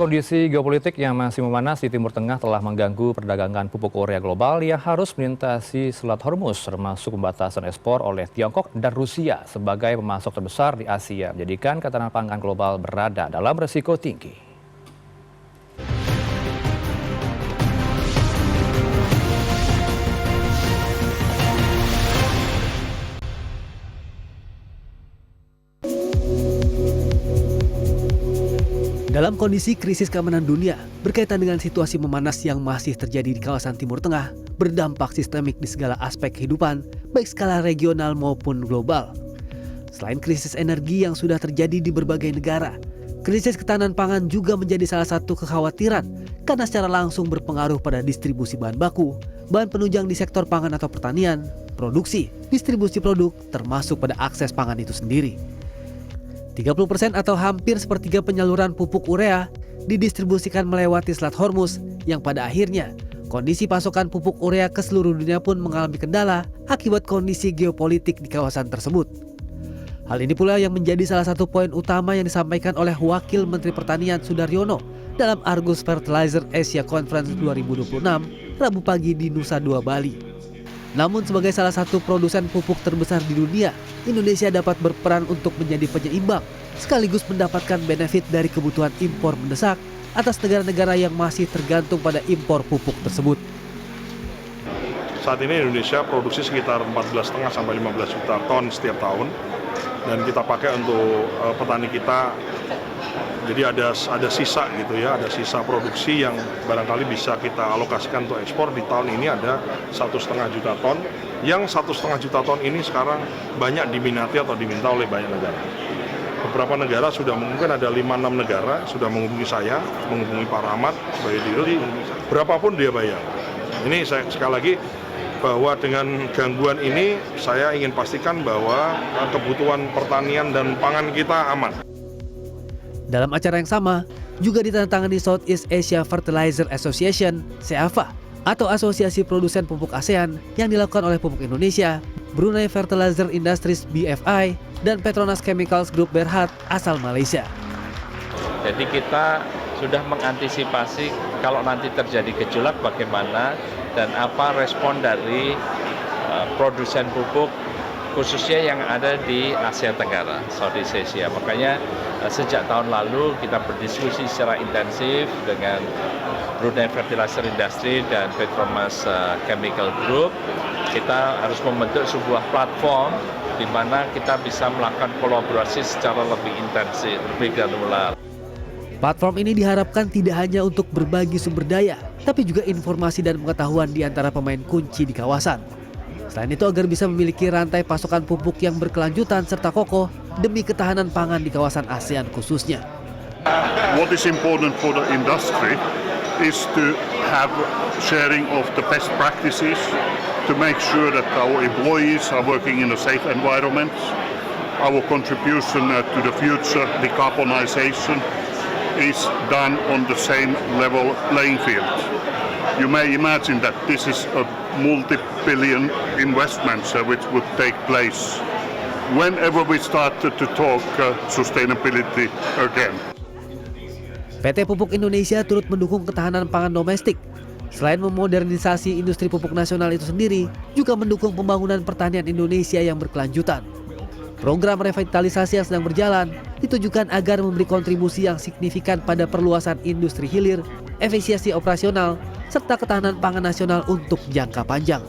Kondisi geopolitik yang masih memanas di Timur Tengah telah mengganggu perdagangan pupuk urea global yang harus melintasi Selat Hormuz, termasuk pembatasan ekspor oleh Tiongkok dan Rusia sebagai pemasok terbesar di Asia, menjadikan ketahanan pangan global berada dalam risiko tinggi. Dalam kondisi krisis keamanan dunia, berkaitan dengan situasi memanas yang masih terjadi di kawasan Timur Tengah, berdampak sistemik di segala aspek kehidupan, baik skala regional maupun global. Selain krisis energi yang sudah terjadi di berbagai negara, krisis ketahanan pangan juga menjadi salah satu kekhawatiran karena secara langsung berpengaruh pada distribusi bahan baku, bahan penunjang di sektor pangan atau pertanian, produksi, distribusi produk, termasuk pada akses pangan itu sendiri. 30% atau hampir sepertiga penyaluran pupuk urea didistribusikan melewati Selat Hormuz yang pada akhirnya kondisi pasokan pupuk urea ke seluruh dunia pun mengalami kendala akibat kondisi geopolitik di kawasan tersebut. Hal ini pula yang menjadi salah satu poin utama yang disampaikan oleh Wakil Menteri Pertanian Sudaryono dalam Argus Fertilizer Asia Conference 2026 Rabu pagi di Nusa Dua, Bali. Namun sebagai salah satu produsen pupuk terbesar di dunia, Indonesia dapat berperan untuk menjadi penyeimbang, sekaligus mendapatkan benefit dari kebutuhan impor mendesak atas negara-negara yang masih tergantung pada impor pupuk tersebut. Saat ini Indonesia produksi sekitar 14,5 sampai 15 juta ton setiap tahun, dan kita pakai untuk petani kita. Jadi ada sisa gitu ya, ada sisa produksi yang barangkali bisa kita alokasikan untuk ekspor. Di tahun ini ada 1,5 juta ton, yang 1,5 juta ton ini sekarang banyak diminati atau diminta oleh banyak negara. Beberapa negara sudah, mungkin ada 5-6 negara sudah menghubungi saya, menghubungi Pak Rahmat sebagai dirut, berapapun dia bayar. Ini saya sekali lagi bahwa dengan gangguan ini saya ingin pastikan bahwa kebutuhan pertanian dan pangan kita aman. Dalam acara yang sama, juga ditandatangani Southeast Asia Fertilizer Association (SEAFA) atau Asosiasi Produsen Pupuk ASEAN yang dilakukan oleh Pupuk Indonesia, Brunei Fertilizer Industries BFI, dan Petronas Chemicals Group Berhad asal Malaysia. Jadi kita sudah mengantisipasi kalau nanti terjadi gejolak bagaimana dan apa respon dari produsen pupuk khususnya yang ada di Asia Tenggara, Southeast Asia. Makanya sejak tahun lalu kita berdiskusi secara intensif dengan Brunei Fertilizer Industry dan Petronas Chemical Group. Kita harus membentuk sebuah platform di mana kita bisa melakukan kolaborasi secara lebih intensif, lebih granular. Platform ini diharapkan tidak hanya untuk berbagi sumber daya, tapi juga informasi dan pengetahuan di antara pemain kunci di kawasan. Selain itu agar bisa memiliki rantai pasokan pupuk yang berkelanjutan serta kokoh demi ketahanan pangan di kawasan ASEAN khususnya. What is important for the industry is to have sharing of the best practices to make sure that our employees are working in a safe environment. Our contribution to the future decarbonization is done on the same level playing field. You may imagine that this is a multi-billion investment which would take place whenever we start to talk sustainability again. PT Pupuk Indonesia turut mendukung ketahanan pangan domestik. Selain memodernisasi industri pupuk nasional itu sendiri, juga mendukung pembangunan pertanian Indonesia yang berkelanjutan. Program revitalisasi yang sedang berjalan ditujukan agar memberi kontribusi yang signifikan pada perluasan industri hilir, efisiensi operasional, serta ketahanan pangan nasional untuk jangka panjang.